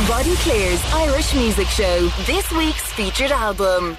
Roddy Clare's Irish Music Show. This week's featured album.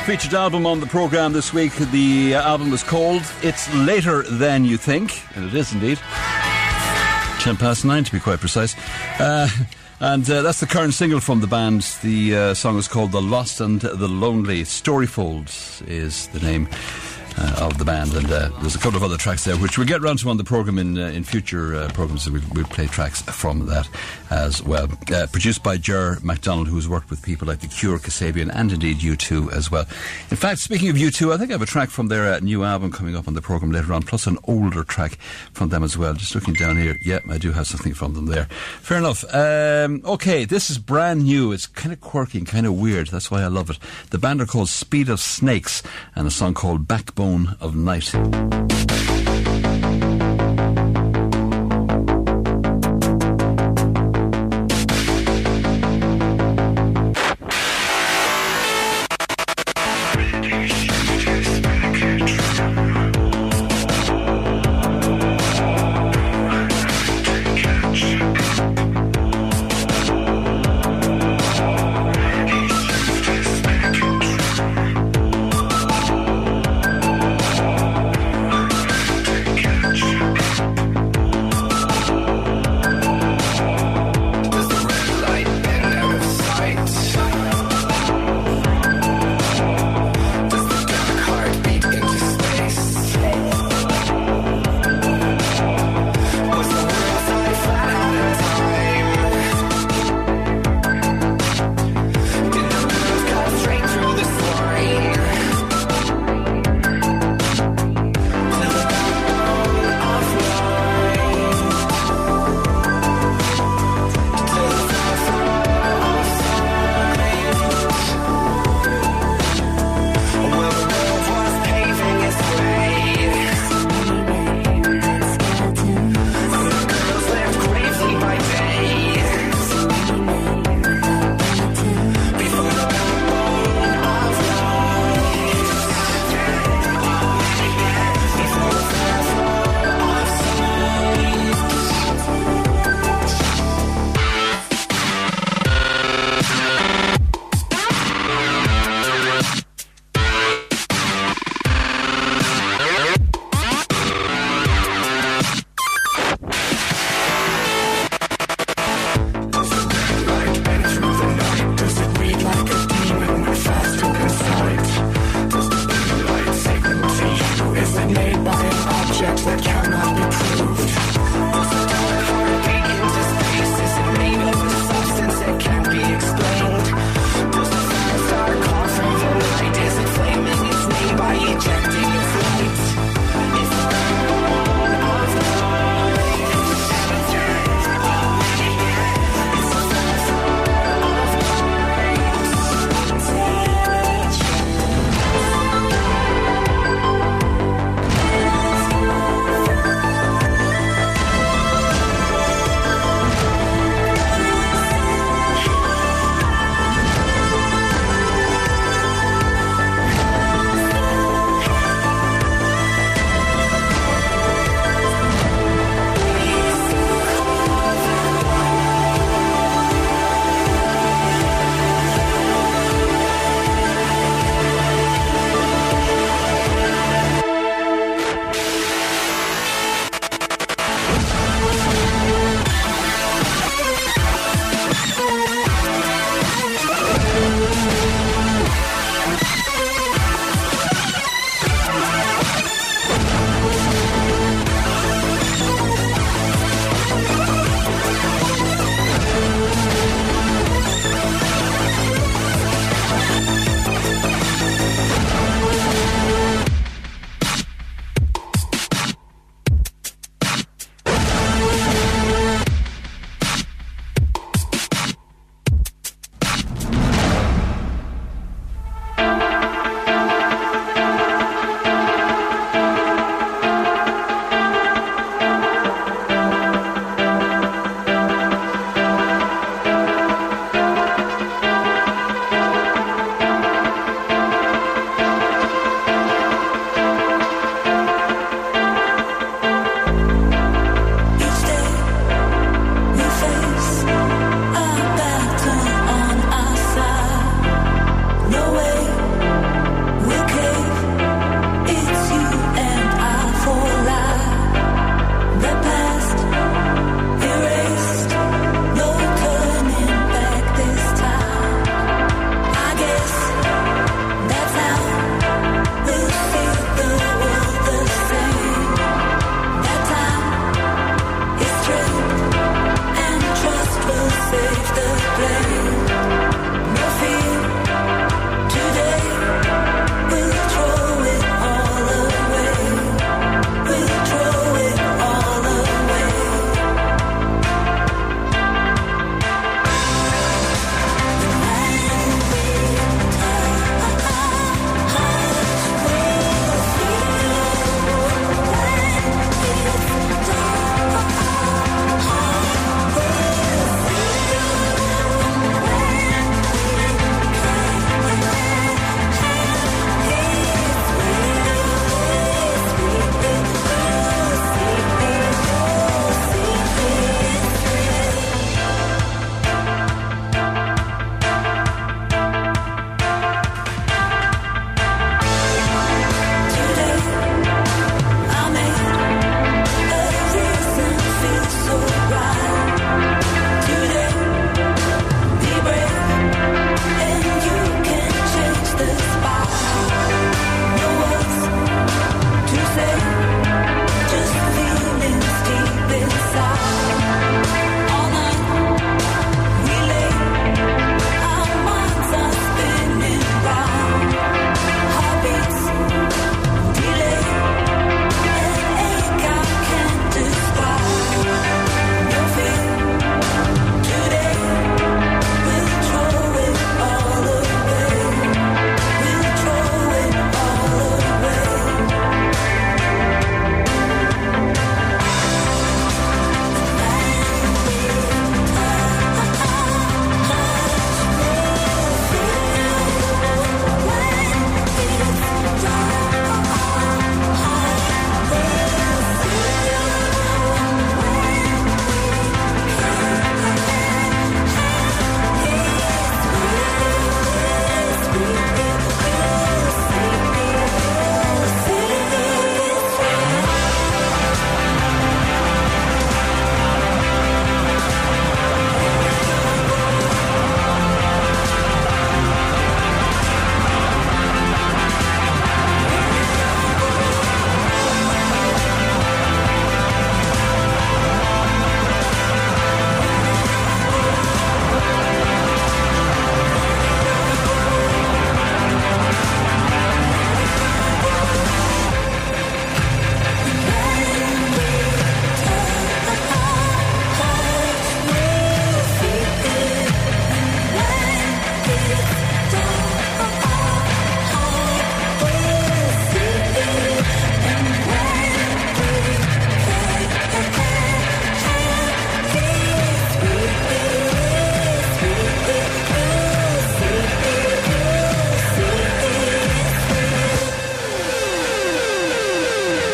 Featured album on the programme this week. The album is called It's Later Than You Think, and it is indeed 9:10 to be quite precise, and that's the current single from the band. The song is called The Lost and the Lonely. Storyfold is the name. of the band, and there's a couple of other tracks there which we'll get round to on the programme in future programmes. We'll play tracks from that as well. Produced by Ger MacDonald, who's worked with people like The Cure, Kasabian, and indeed U2 as well. In fact, speaking of U2, I think I have a track from their new album coming up on the programme later on, plus an older track from them as well. Just looking down here, yeah, I do have something from them there. Fair enough. Okay, this is brand new. It's kind of quirky and kind of weird. That's why I love it. The band are called Speed of Snakes, and a song called Backbone of Night.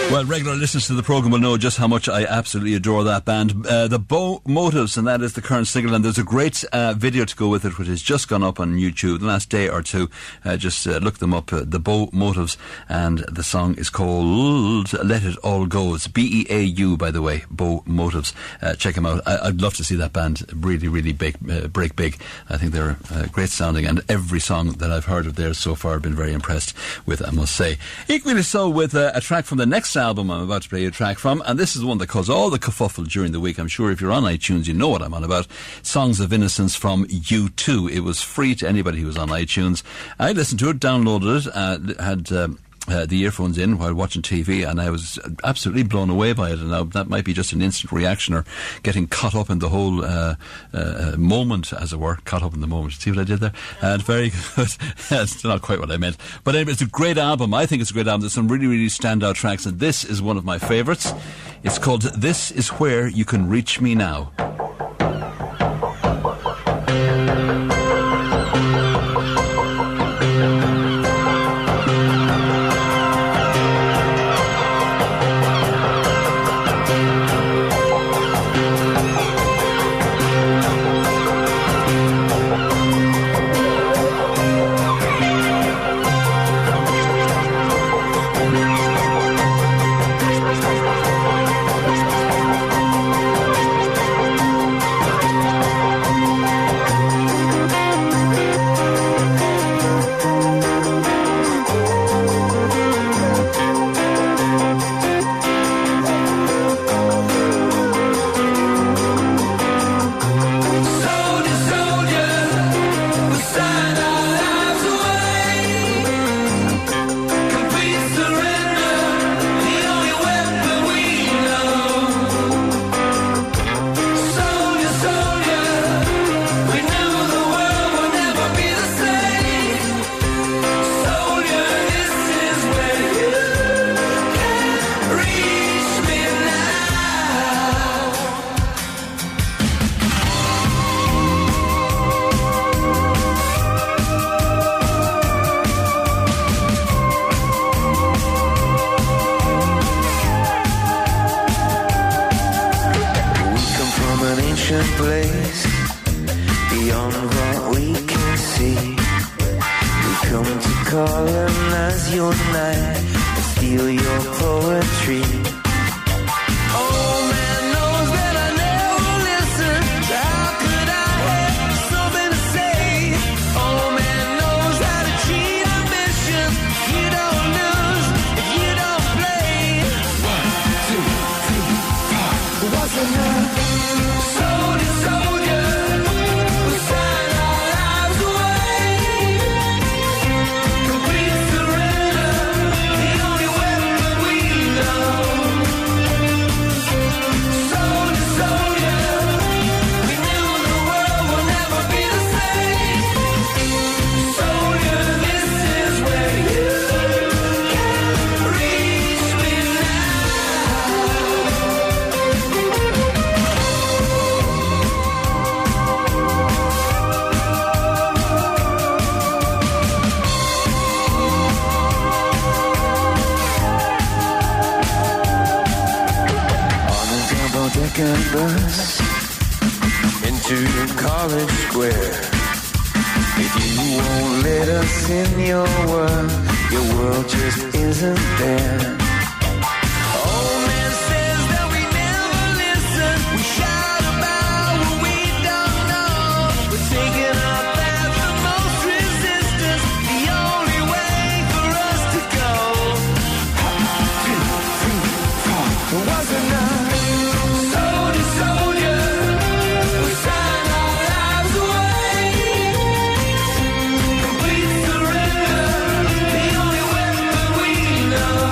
Well, regular listeners to the programme will know just how much I absolutely adore that band. The Bo Motives, and that is the current single, and there's a great video to go with it, which has just gone up on YouTube the last day or two. Just look them up, the Bo Motives, and the song is called Let It All Go. It's B-E-A-U, by the way, Bo Motives. Check them out. I'd love to see that band really, really big, break big. I think they're great sounding, and every song that I've heard of theirs so far I've been very impressed with, I must say. Equally so with a track from the next album I'm about to play a track from, and this is one that caused all the kerfuffle during the week. I'm sure if you're on iTunes you know what I'm on about. Songs of Innocence from U2. It was free to anybody who was on iTunes. I listened to it, downloaded it, had the earphones in while watching TV, and I was absolutely blown away by it. And now that might be just an instant reaction or getting caught up in the whole moment, as it were. Caught up in the moment. See what I did there? And very good. It's not quite what I meant. But anyway, it's a great album. I think it's a great album. There's some really, really standout tracks, and this is one of my favourites. It's called This Is Where You Can Reach Me Now. Place beyond what we can see. We come to colonize your night and steal your poetry. Oh, man knows that I never listen. How could I have something to say? Oh, man knows how to cheat ambition. You don't lose if you don't play. 1, 2, 3, 4. What's enough? Bus into College Square. If you won't let us in your world just isn't there. Old man says that we never listen. We shout about what we don't know. We're taking our path the most resistance, the only way for us to go. 1, 2, 3, 4. Was enough. Complete surrender, the only weapon we know.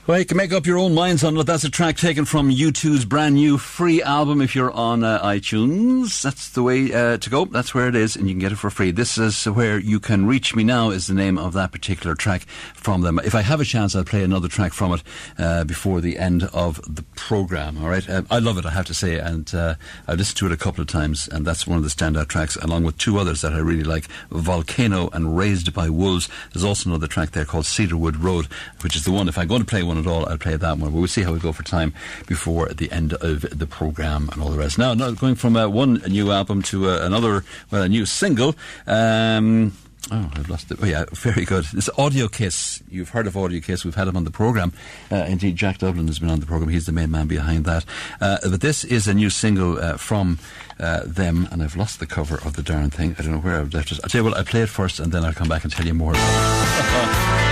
Well, you can make up your own minds on it. That's a track taken from U2's brand new free album. If you're on iTunes, that's the way to go. That's where it is, and you can get it for free. This is Where You Can Reach Me Now is the name of that particular track from them. If I have a chance, I'll play another track from it before the end of the programme, all right? I love it, I have to say, and I've listened to it a couple of times, and that's one of the standout tracks, along with two others that I really like, Volcano and Raised by Wolves. There's also another track there called Cedarwood Road, which is the one, if I'm going to play one at all, I'll play that one. But we'll see how we go for time before the end of the programme and all the rest. Now going from one new album to another, well, a new single. Oh, I've lost it. Oh, yeah, very good. It's Audio Kiss. You've heard of Audio Kiss. We've had him on the programme. Indeed, Jack Dublin has been on the programme. He's the main man behind that. But this is a new single from them, and I've lost the cover of the darn thing. I don't know where I've left it. I'll tell you what, I'll play it first, and then I'll come back and tell you more about it.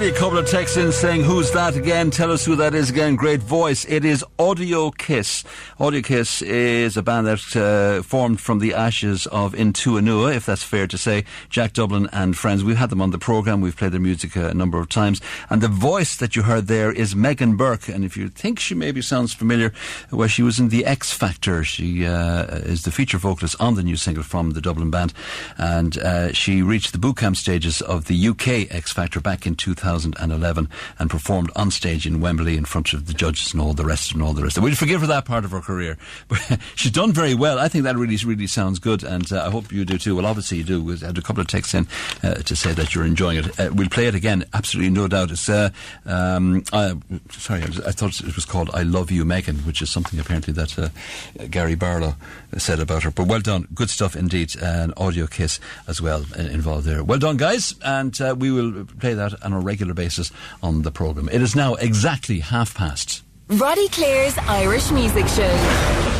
already a couple of texts in saying, who's that again? Tell us who that is again. Great voice. It is Audio Kiss. Audio Kiss is a band that formed from the ashes of Into Anua, if that's fair to say. Jack Dublin and friends. We've had them on the programme. We've played their music a number of times. And the voice that you heard there is Megan Burke. And if you think she maybe sounds familiar, well, she was in the X Factor. She is the feature vocalist on the new single from the Dublin band. And she reached the boot camp stages of the UK X Factor back in 2011 and performed on stage in Wembley in front of the judges and all the rest. We'll forgive her that part of her career. But she's done very well. I think that really sounds good, and I hope you do too. Well, obviously you do. We had a couple of texts in to say that you're enjoying it. We'll play it again, absolutely no doubt. It's sorry, I thought it was called I Love You, Megan, which is something apparently that Gary Barlow said about her. But well done. Good stuff indeed. An Audio Kiss as well involved there. Well done, guys, and we will play that on a regular basis on the programme. It is now exactly past. Roddy Clare's Irish Music Show.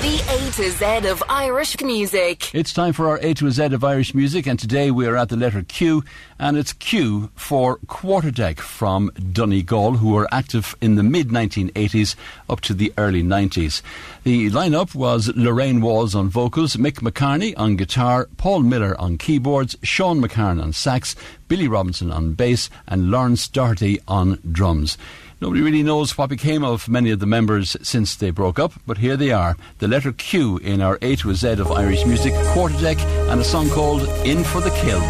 The A to Z of Irish music. It's time for our A to Z of Irish music, and today we are at the letter Q, and it's Q for Quarterdeck from Donegal, who were active in the mid-1980s up to the early 90s. The lineup was Lorraine Walls on vocals, Mick McCartney on guitar, Paul Miller on keyboards, Sean McCarn on sax, Billy Robinson on bass, and Lawrence Doherty on drums. Nobody really knows what became of many of the members since they broke up, but here they are, the letter Q in our A to Z of Irish music, Quarterdeck, and a song called In for the Kill.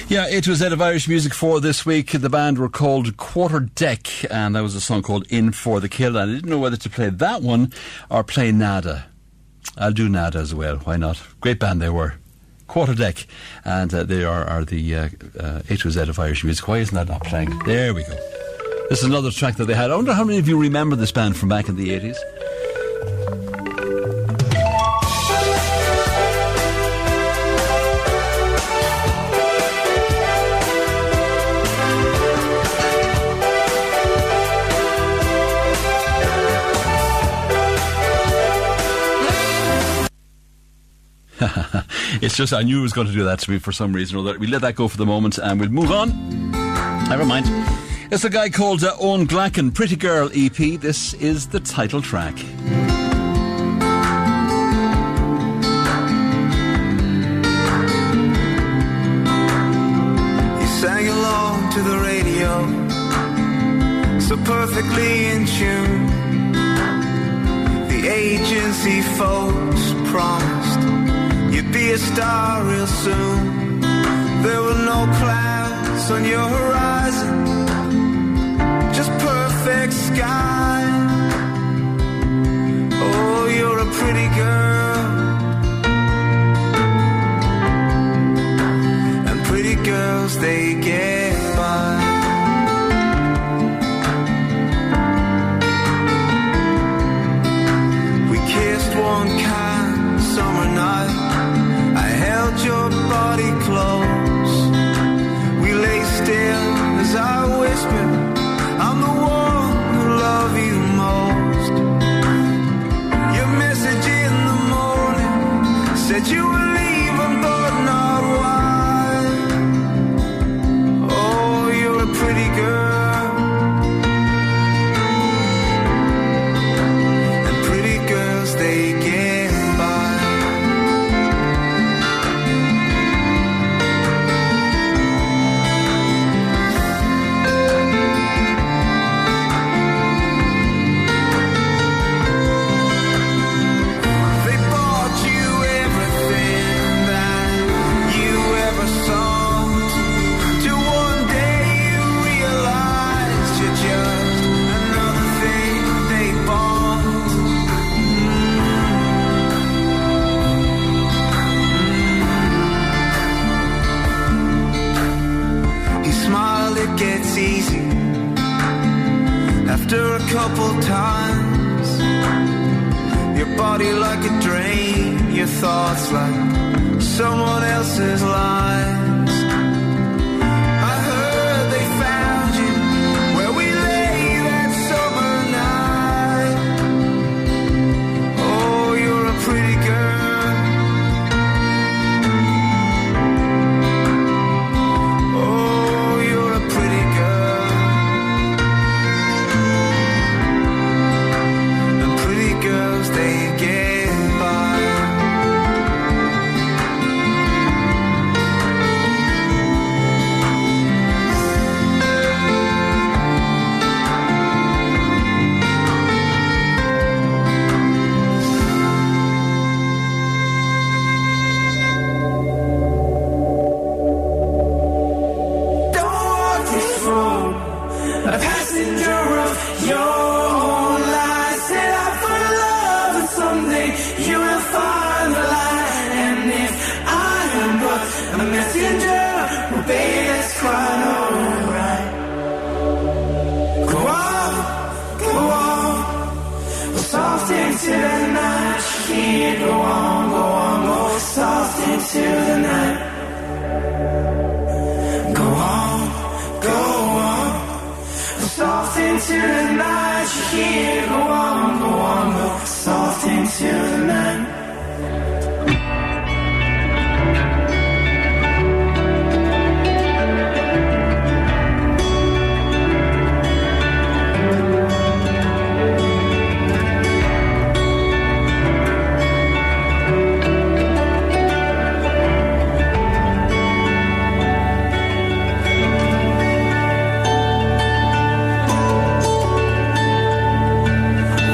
Yeah, A to Z of Irish music for this week. The band were called Quarter Deck, and that was a song called In for the Kill. And I didn't know whether to play that one or play Nada. I'll do Nada as well. Why not? Great band they were. Quarter Deck, and they are the A to Z of Irish music. Why isn't that not playing? There we go. This is another track that they had. I wonder how many of you remember this band from back in the 80s. It's just, I knew it was going to do that to me for some reason or other. We let that go for the moment and we'll move on. Never mind. It's a guy called Owen Glacken, Pretty Girl EP. This is the title track. You sang along to the radio, so perfectly in tune. The agency folks promised you'd be a star real soon. There were no clouds on your horizon, just perfect sky. Oh, you're a pretty girl, and pretty girls, they get by. We kissed one kind summer night, I held your body close. We lay still as I whispered, I'm the one who love you most. Your message in the morning said you were leaving but not why. Oh, you're a pretty girl, and pretty girls, they get by. Gets easy after a couple times. Your body like a drain, your thoughts like someone else's lines. I heard they found you where we lay that summer night. Oh, you're a pretty girl, they get by. Don't walk this road, a passenger of your own life. Set out for love, and someday you will find the light. And if I am but a messenger, well, baby, that's quite alright. Go on, go soft into the night. Here, go on, go soft into the night. Go on, go soft into the night. Here, go on, go soft into the night.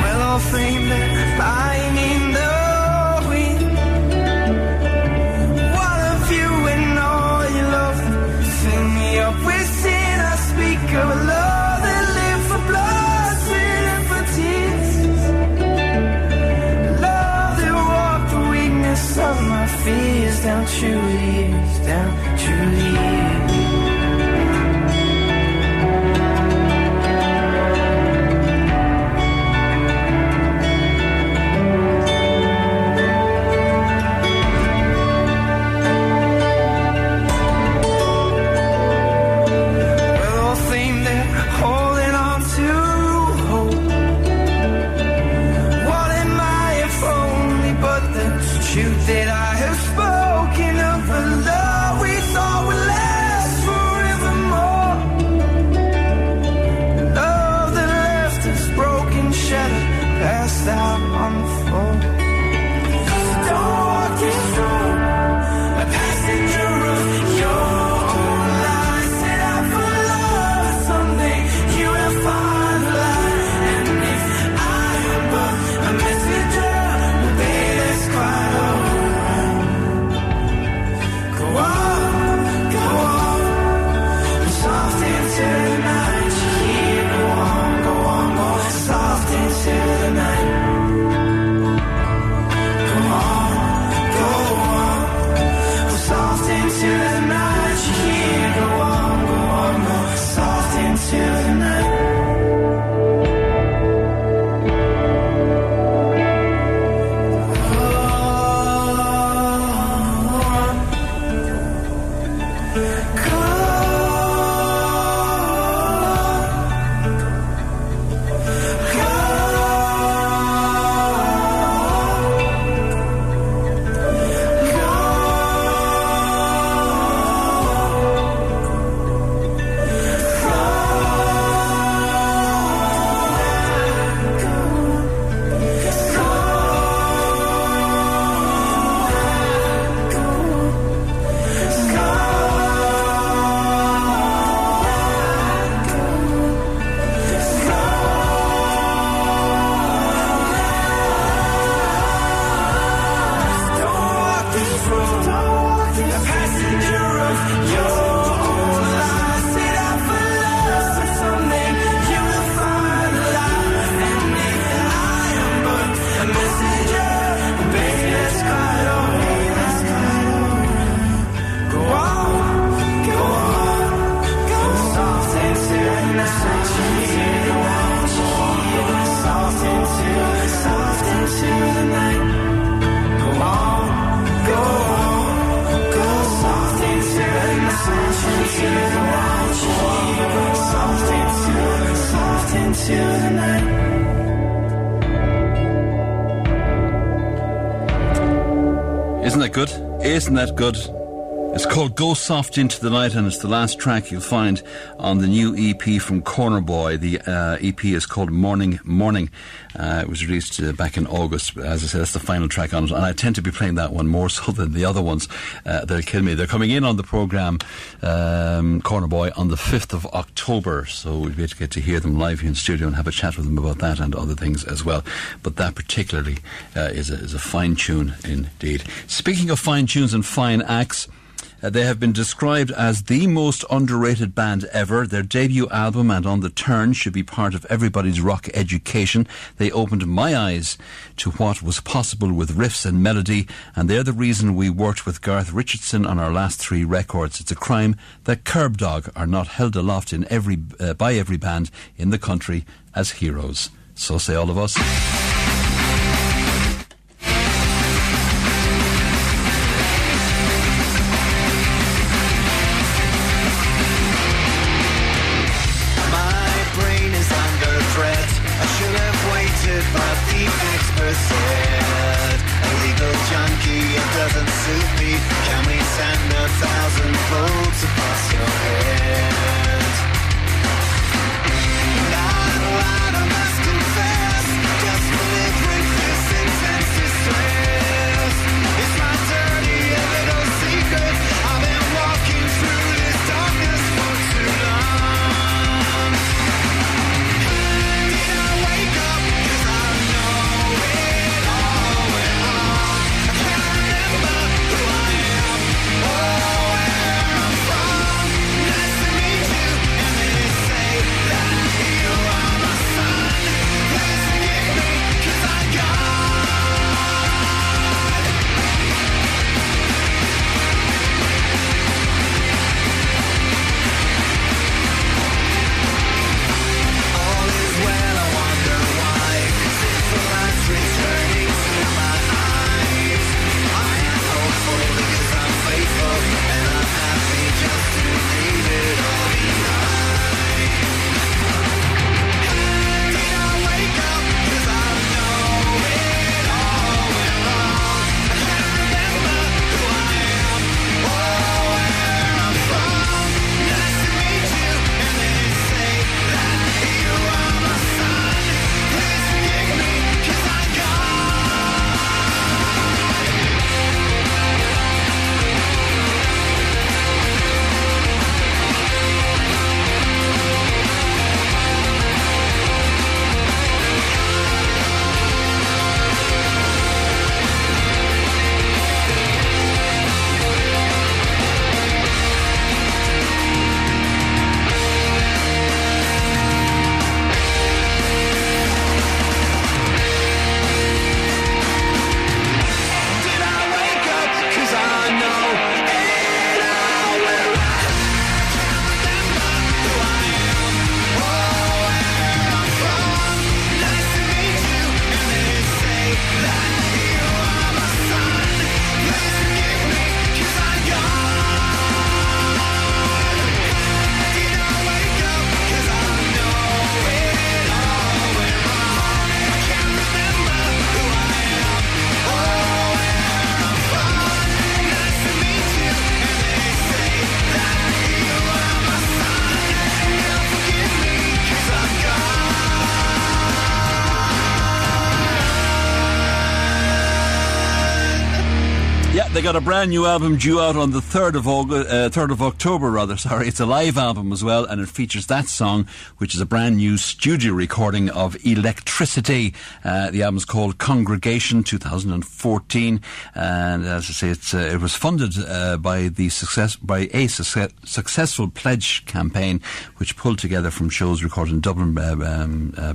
Well, I'll frame that I'm in the down through the years, down through the years. That I have spoken of the love we thought would last forevermore. Love that left us broken, shattered, passed out on the floor. Don't walk this road, a passenger of your own life. Set out for love, someday you will find the light. And if I am but a messenger, well, babe, that's quite all. Go on, soft into the night. Yeah, go on, soft into the night. Go on, soft into the night. Yeah, go on, soft into the night. Isn't that good? Isn't that good? It's called Go Soft Into the Night, and it's the last track you'll find on the new EP from Corner Boy. The EP is called Morning Morning. It was released back in August. As I said, that's the final track on it, and I tend to be playing that one more so than the other ones. They'll kill me. They're coming in on the programme, Corner Boy, on the 5th of October, so we'll be able to get to hear them live here in studio and have a chat with them about that and other things as well. But that particularly is a fine tune indeed. Speaking of fine tunes and fine acts, they have been described as the most underrated band ever. Their debut album, And on the Turn, should be part of everybody's rock education. They opened my eyes to what was possible with riffs and melody, and they're the reason we worked with Garth Richardson on our last 3 records. It's a crime that Curb Dog are not held aloft in by every band in the country as heroes. So say all of us. But the expert said a legal junkie, it doesn't suit me. Can we send 1,000 volts across your head? Not allowed, I must confess, just delivering this intense distress. It's my dirty little secret. I've been walking through this darkness for too long. Did I wake up? From Yeah, they got a brand new album due out on the 3rd of October, rather. Sorry, it's a live album as well, and it features that song, which is a brand new studio recording of Electricity. The album's called Congregation 2014, and as I say, it was funded by a successful pledge campaign, which pulled together from shows recorded in Dublin,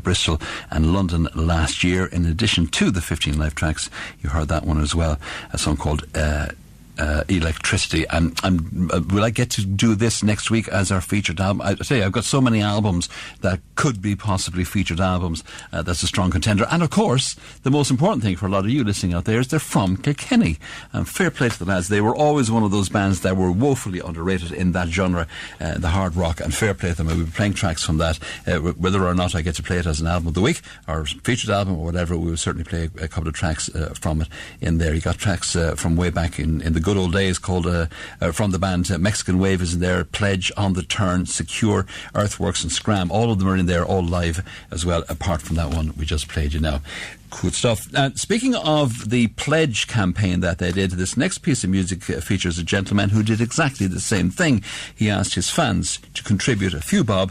Bristol, and London last year. In addition to the 15 live tracks, you heard that one as well, a song called Electricity, and will I get to do this next week as our featured album? I tell you, I've got so many albums that could be possibly featured albums. That's a strong contender, and of course the most important thing for a lot of you listening out there is they're from Kilkenny, and fair play to the lads. They were always one of those bands that were woefully underrated in that genre, the hard rock, and fair play to them. We'll be playing tracks from that, whether or not I get to play it as an album of the week or featured album or whatever. We will certainly play a couple of tracks from it in there. You got tracks from way back in the good old days called from the band Mexican Wave is in there, Pledge, On the Turn, Secure, Earthworks and Scram. All of them are in there, all live as well, apart from that one we just played you now. Cool stuff. Speaking of the pledge campaign that they did, this next piece of music features a gentleman who did exactly the same thing. He asked his fans to contribute a few bob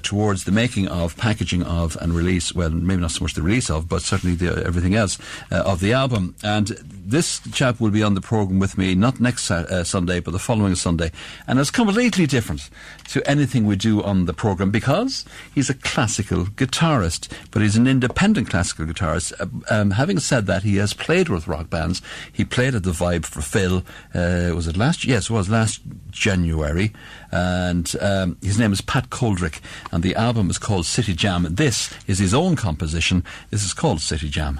towards the making of, packaging of and release, well, maybe not so much the release of, but certainly everything else of the album. And this chap will be on the programme with me, not next Sunday, but the following Sunday. And it's completely different to anything we do on the programme because he's a classical guitarist, but he's an independent classical guitarist. Having said that, he has played with rock bands. He played at the Vibe for Phil. Was it last? Yes, it was last January. And his name is Pat Coldrick, and the album is called City Jam. This is his own composition. This is called City Jam.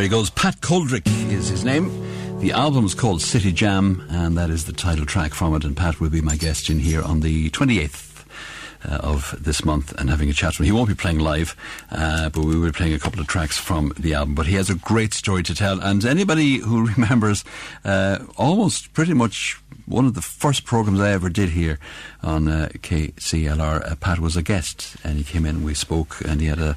There he goes. Pat Coldrick is his name. The album is called City Jam, and that is the title track from it. And Pat will be my guest in here on the 28th of this month and having a chat with him. He won't be playing live, but we will be playing a couple of tracks from the album. But he has a great story to tell, and anybody who remembers almost pretty much one of the first programs I ever did here on KCLR, Pat was a guest, and he came in and we spoke, and he had a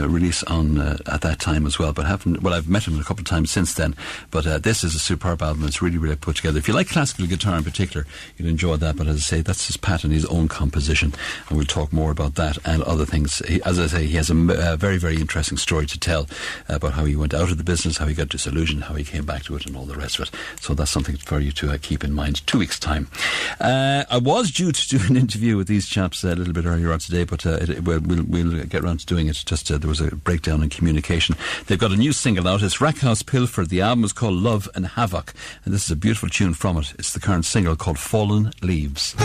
release on at that time as well, but I've met him a couple of times since then. But this is a superb album. It's really, really put together. If you like classical guitar in particular, you'll enjoy that. But as I say, that's his Pat and his own composition, and we'll talk more about that and other things. As I say, he has a very, very interesting story to tell about how he went out of the business, how he got disillusioned, how he came back to it, and all the rest of it. So that's something for you to keep in mind. 2 weeks' time. I was due to do an interview with these chaps a little bit earlier on today, but we'll get around to doing it. Just there was a breakdown in communication. They've got a new single out. It's Rackhouse Pilfer. The album is called Love and Havoc, and this is a beautiful tune from it. It's the current single called Fallen Leaves.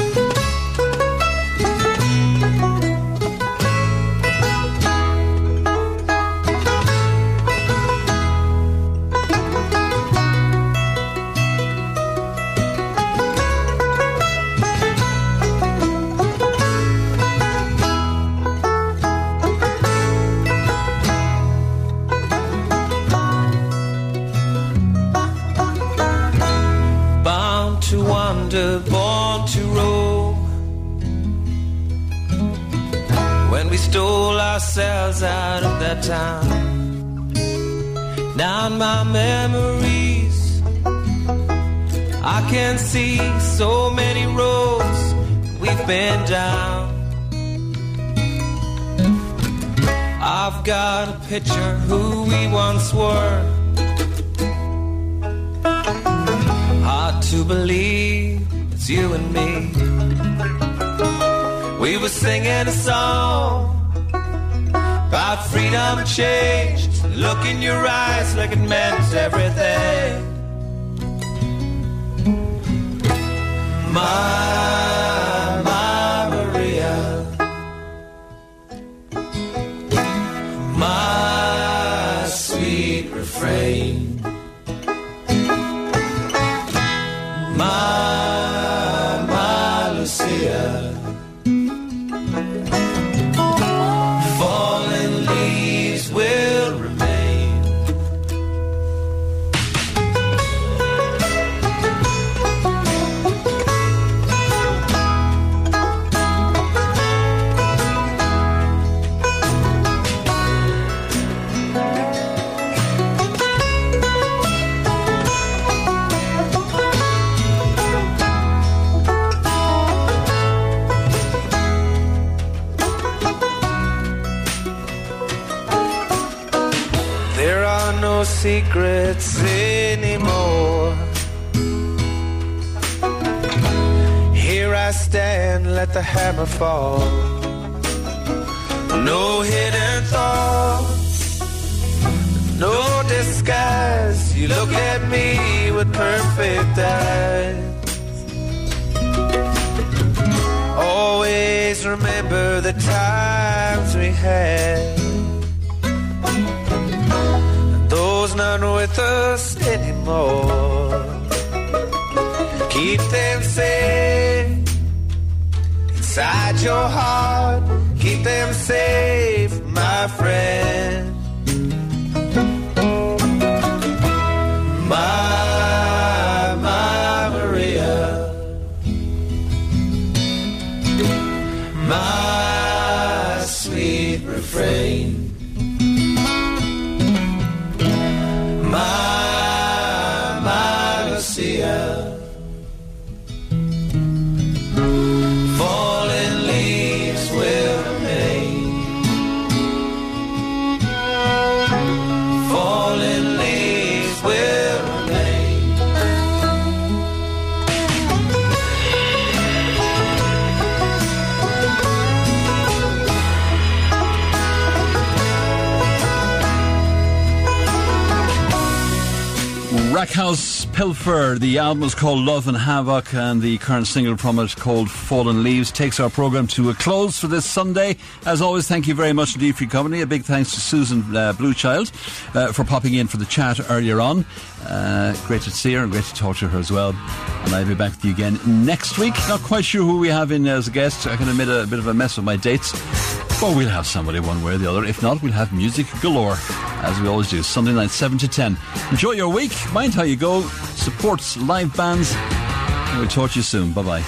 Born to roam. When we stole ourselves out of that town, down my memories I can see so many roads we've been down. I've got a picture who we once were. Hard to believe it's you and me. We were singing a song about freedom and change. Look in your eyes like it meant everything. My Maria, my sweet refrain. My Lucia, fallen leaves will remain. No secrets anymore. Here I stand, let the hammer fall. No hidden thoughts, no disguise. You look at me with perfect eyes. Always remember the times we had. Those not with us anymore. Keep them safe inside your heart. Keep them safe, my friend. My Maria, my sweet refrain. My Lucia, fallen leaves will remain. Fallen leaves will remain. Black House Pilfer. The album is called Love and Havoc, and the current single from it, called Fallen Leaves, takes our programme to a close for this Sunday. As always, thank you very much indeed for your company. A big thanks to Susan Bluechild for popping in for the chat earlier on. Great to see her and great to talk to her as well. And I'll be back with you again next week. Not quite sure who we have in as a guest. I can admit a bit of a mess with my dates. But we'll have somebody one way or the other. If not, we'll have music galore, as we always do. Sunday night, 7 to 10. Enjoy your week. Mind how you go. Support live bands. And we'll talk to you soon. Bye-bye.